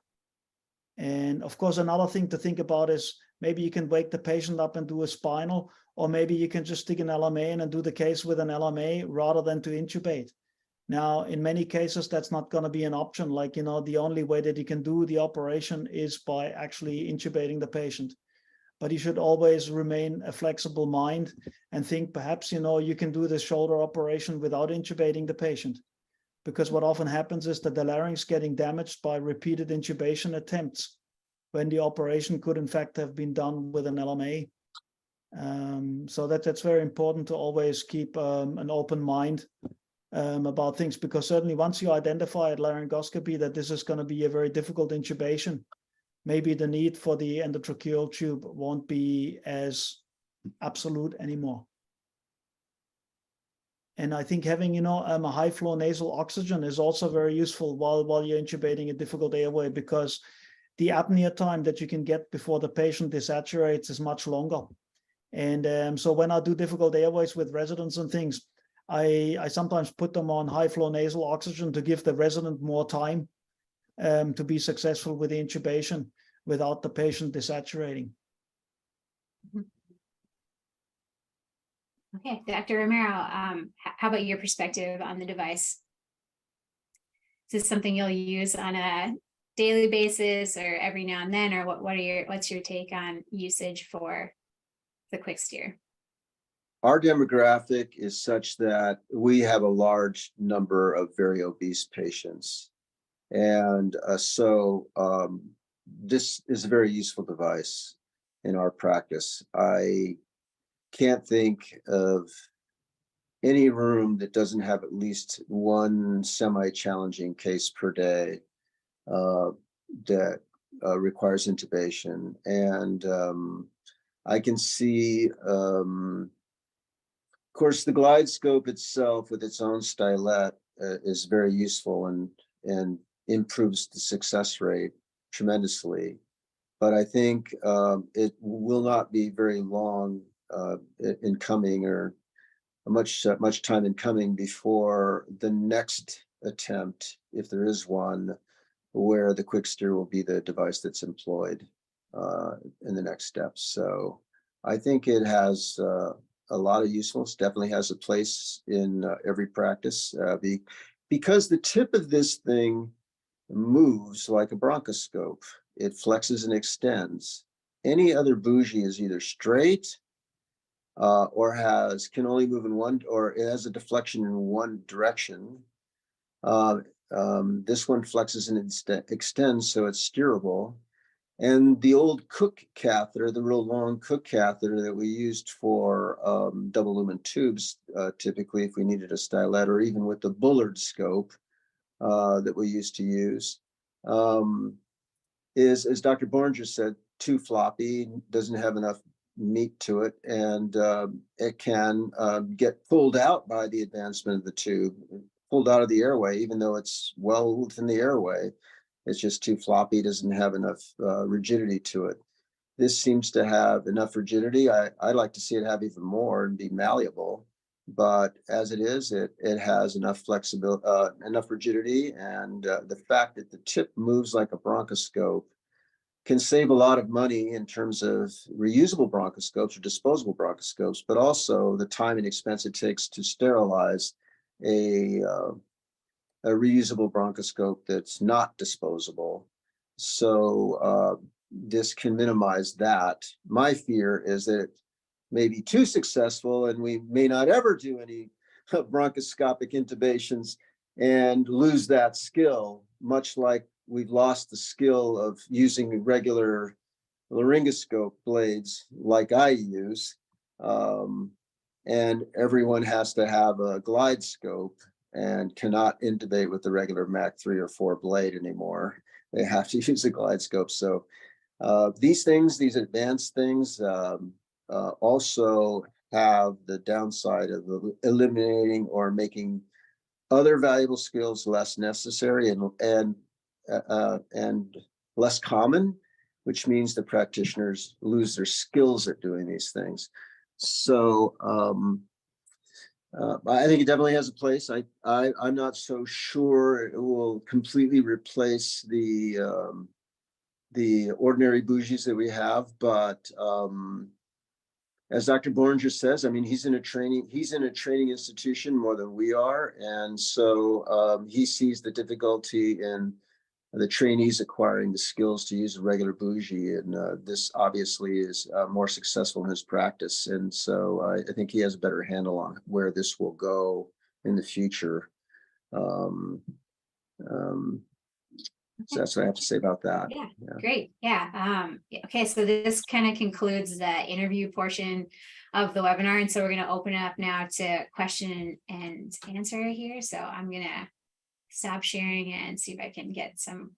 And of course, another thing to think about is maybe you can wake the patient up and do a spinal, or maybe you can just stick an LMA in and do the case with an LMA rather than to intubate. Now, in many cases, that's not going to be an option. Like, the only way that you can do the operation is by actually intubating the patient. But you should always remain a flexible mind and think perhaps, you can do the shoulder operation without intubating the patient. Because what often happens is that the larynx getting damaged by repeated intubation attempts when the operation could in fact have been done with an LMA. So that's very important to always keep an open mind about things, because certainly once you identify at laryngoscopy that this is going to be a very difficult intubation, maybe the need for the endotracheal tube won't be as absolute anymore. And I think having, a high flow nasal oxygen is also very useful while you're intubating a difficult airway, because the apnea time that you can get before the patient desaturates is much longer. And so when I do difficult airways with residents and things, I sometimes put them on high flow nasal oxygen to give the resident more time to be successful with the intubation without the patient desaturating. Okay, Dr. Romero, how about your perspective on the device? Is this something you'll use on a daily basis or every now and then, or what's your take on usage for the quick steer? Our demographic is such that we have a large number of very obese patients. And this is a very useful device in our practice. I can't think of any room that doesn't have at least one semi-challenging case per day that requires intubation. And I can see, of course, the glide scope itself with its own stylet is very useful and improves the success rate tremendously. But I think it will not be very long in coming, or much time in coming, before the next attempt, if there is one, where the quick steer will be the device that's employed in the next steps. So I think it has a lot of usefulness, definitely has a place in every practice because the tip of this thing moves like a bronchoscope. It flexes and extends. Any other bougie is either straight or can only move in one, or it has a deflection in one direction. This one flexes and extends, so it's steerable. And the old Cook catheter, the real long Cook catheter that we used for double lumen tubes, typically if we needed a stylet, or even with the Bullard scope that we used to use, is, as Dr. Borger said, too floppy, doesn't have enough meat to it, and it can get pulled out by the advancement of the tube, pulled out of the airway, even though it's well within the airway. It's just too floppy, doesn't have enough rigidity to it. This seems to have enough rigidity. I'd like to see it have even more and be malleable, but as it is, it has enough flexibility, enough rigidity, and the fact that the tip moves like a bronchoscope can save a lot of money in terms of reusable bronchoscopes or disposable bronchoscopes, but also the time and expense it takes to sterilize a reusable bronchoscope that's not disposable. So this can minimize that. My fear is that it may be too successful and we may not ever do any bronchoscopic intubations and lose that skill, much like we've lost the skill of using regular laryngoscope blades like I use. And everyone has to have a glide scope and cannot intubate with the regular Mac 3 or 4 blade anymore. They have to use a glide scope. So these things, these advanced things, also have the downside of eliminating or making other valuable skills less necessary and less common, which means the practitioners lose their skills at doing these things. So I think it definitely has a place. I'm not so sure it will completely replace the ordinary bougies that we have, but as Dr. Borger says, I mean, he's in a training institution more than we are, and so he sees the difficulty in the trainees acquiring the skills to use a regular bougie, and this obviously is more successful in his practice, and so I think he has a better handle on where this will go in the future. So that's what I have to say about that. Yeah. Great. Yeah. Okay, so this kind of concludes the interview portion of the webinar, and so we're going to open it up now to question and answer here. So I'm going to stop sharing and see if I can get some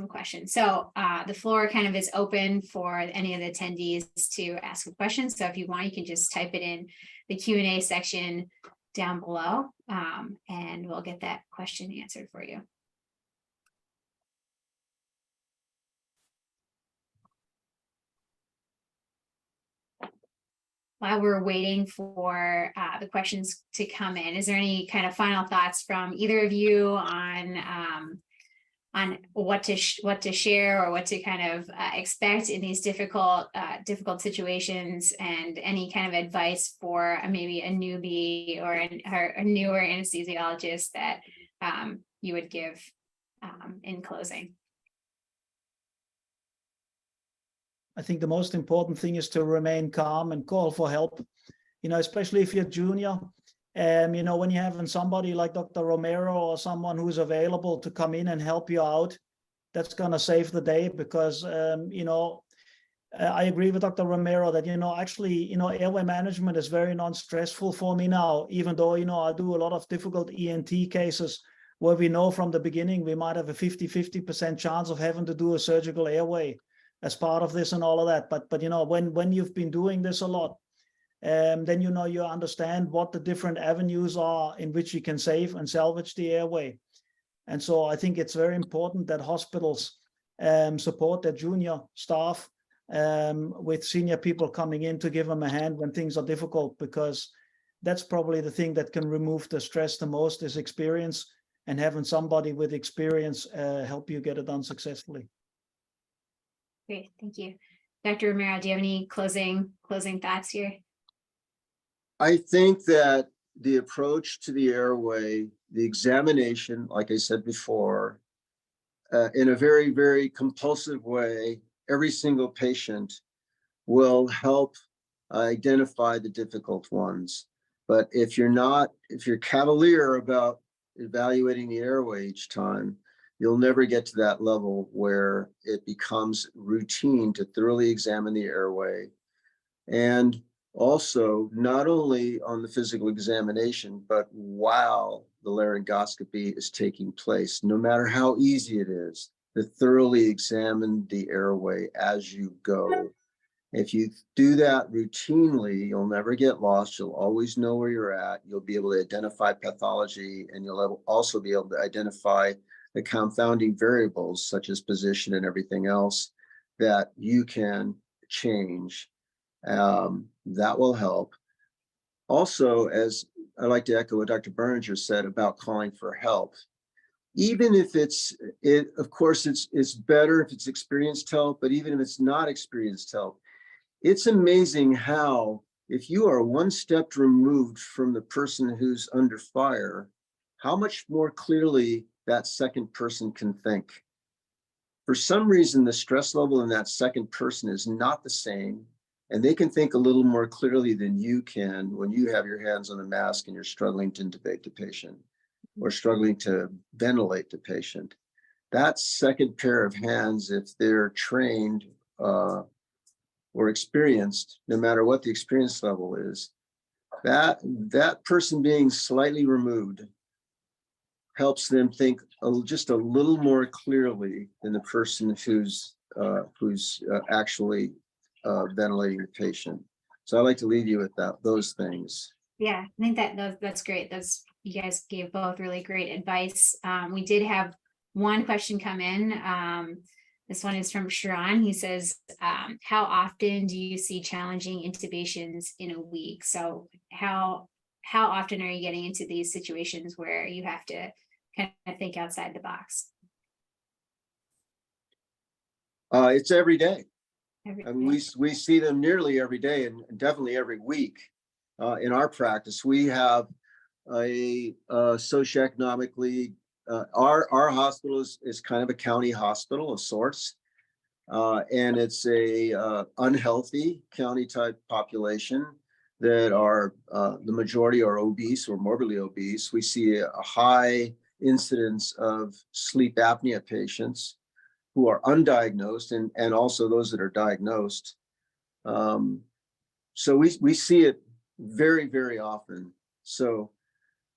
questions. So the floor kind of is open for any of the attendees to ask a question. So if you want, you can just type it in the Q&A section down below, and we'll get that question answered for you. While we're waiting for the questions to come in, is there any kind of final thoughts from either of you on what to share or what to kind of expect in these difficult situations, and any kind of advice for maybe a newbie or a newer anesthesiologist that you would give in closing? I think the most important thing is to remain calm and call for help, especially if you're junior. When you're having somebody like Dr. Romero or someone who's available to come in and help you out, that's going to save the day, because, I agree with Dr. Romero that, actually, airway management is very non-stressful for me now, even though, I do a lot of difficult ENT cases where we know from the beginning we might have a 50% chance of having to do a surgical airway as part of this and all of that. But when you've been doing this a lot, then you understand what the different avenues are in which you can save and salvage the airway. And so I think it's very important that hospitals support their junior staff with senior people coming in to give them a hand when things are difficult, because that's probably the thing that can remove the stress the most, is experience, and having somebody with experience help you get it done successfully. Great, thank you. Dr. Romero, do you have any closing thoughts here? I think that the approach to the airway, the examination, like I said before, in a very, very compulsive way, every single patient will help identify the difficult ones. But if you're cavalier about evaluating the airway each time, you'll never get to that level where it becomes routine to thoroughly examine the airway. And also, not only on the physical examination, but while the laryngoscopy is taking place, no matter how easy it is, to thoroughly examine the airway as you go. If you do that routinely, you'll never get lost. You'll always know where you're at. You'll be able to identify pathology, and you'll also be able to identify the confounding variables, such as position and everything else, that you can change. That will help. Also, as I like to echo what Dr. Berninger said about calling for help, even if of course, it's better if it's experienced help, but even if it's not experienced help, it's amazing how, if you are one step removed from the person who's under fire, how much more clearly that second person can think. For some reason, the stress level in that second person is not the same, and they can think a little more clearly than you can when you have your hands on the mask and you're struggling to intubate the patient or struggling to ventilate the patient. That second pair of hands, if they're trained or experienced, no matter what the experience level is, that person being slightly removed helps them think just a little more clearly than the person who's actually ventilating the patient. So I like to leave you with those things. Yeah, I think that's great. You guys gave both really great advice. We did have one question come in. This one is from Sharon. He says, how often do you see challenging intubations in a week? So how often are you getting into these situations where you have to kind of think outside the box? It's every day. Every We see them nearly every day, and definitely every week. In our practice, we have a socioeconomically, our hospital is kind of a county hospital of sorts, and it's a unhealthy county type population that are the majority are obese or morbidly obese. We see a high incidence of sleep apnea patients who are undiagnosed, and also those that are diagnosed. So we see it very, very often. So,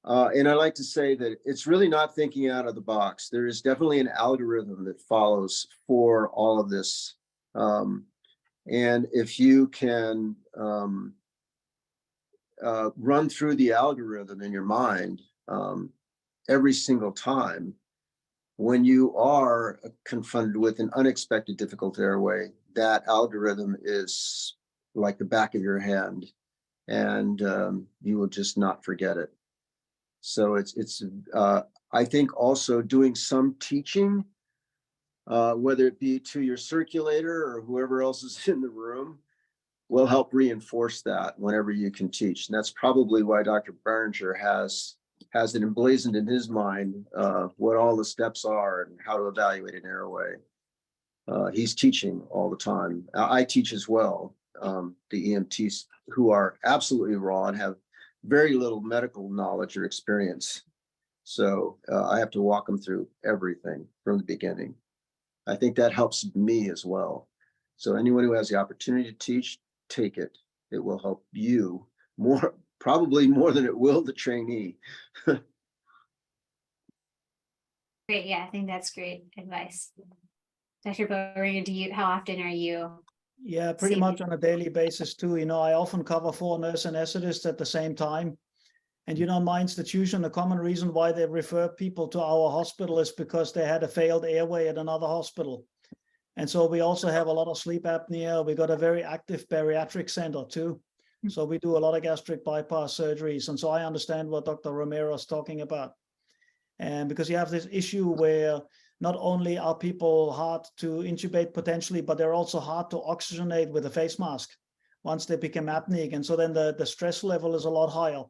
and I like to say that it's really not thinking out of the box. There is definitely an algorithm that follows for all of this. And if you can run through the algorithm in your mind every single time, when you are confronted with an unexpected difficult airway, that algorithm is like the back of your hand, and you will just not forget it. So it's I think also doing some teaching, whether it be to your circulator or whoever else is in the room, will help reinforce that whenever you can teach. And that's probably why Dr. Berninger has has it emblazoned in his mind, what all the steps are and how to evaluate an airway. He's teaching all the time. I teach as well, the EMTs who are absolutely raw and have very little medical knowledge or experience. So I have to walk them through everything from the beginning. I think that helps me as well. So anyone who has the opportunity to teach, take it. It will help you more, probably more than it will the trainee. Great. Yeah, I think that's great advice. Dr. Boehringer, how often are you? Yeah, pretty much on a daily basis too. I often cover 4 nurse anesthetists at the same time. And my institution, a common reason why they refer people to our hospital is because they had a failed airway at another hospital. And so we also have a lot of sleep apnea. We got a very active bariatric center too. So we do a lot of gastric bypass surgeries. And so I understand what Dr. Romero is talking about. And because you have this issue where not only are people hard to intubate potentially, but they're also hard to oxygenate with a face mask once they become apneic. And so then the stress level is a lot higher.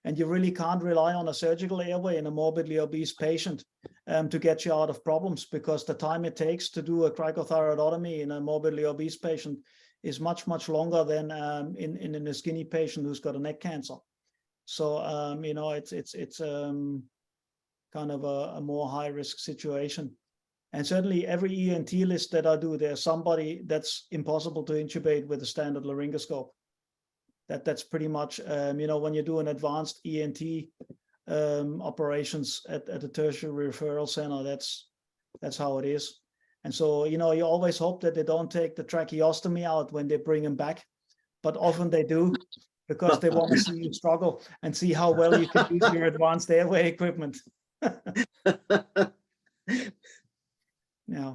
And you really can't rely on a surgical airway in a morbidly obese patient to get you out of problems, because the time it takes to do a cricothyroidotomy in a morbidly obese patient is much, much longer than in a skinny patient who's got a neck cancer. So, it's kind of a more high risk situation. And certainly every ENT list that I do, there's somebody that's impossible to intubate with a standard laryngoscope. That's pretty much, when you do an advanced ENT operations at a tertiary referral center, that's how it is. And so, you always hope that they don't take the tracheostomy out when they bring them back, but often they do, because they want to see you struggle and see how well you can use your advanced airway equipment. Yeah.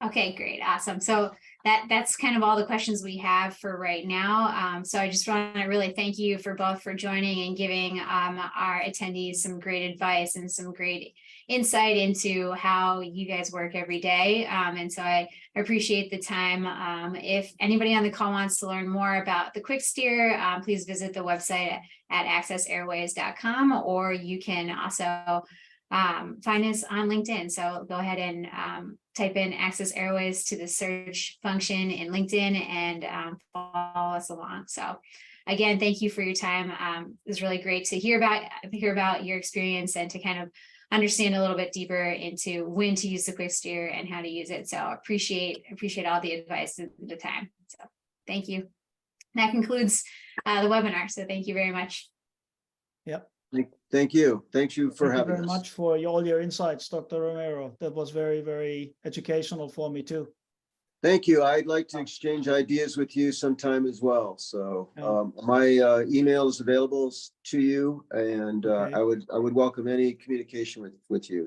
Okay, great. Awesome. So that's kind of all the questions we have for right now. So I just want to really thank you for joining and giving our attendees some great advice and some great insight into how you guys work every day. And so I appreciate the time. If anybody on the call wants to learn more about the quick steer, please visit the website at accessairways.com, or you can also find us on LinkedIn. So go ahead and type in Access Airways to the search function in LinkedIn and follow us along. So again, thank you for your time. It was really great to hear about your experience and to kind of understand a little bit deeper into when to use the quick steer and how to use it. So appreciate all the advice and the time. So thank you. That concludes the webinar. So thank you very much. Yep. Thank you. Thank you for having us. Thank you very much for all your insights, Dr. Romero. That was very, very educational for me too. Thank you. I'd like to exchange ideas with you sometime as well. So my email is available to you, and Okay. I would welcome any communication with you.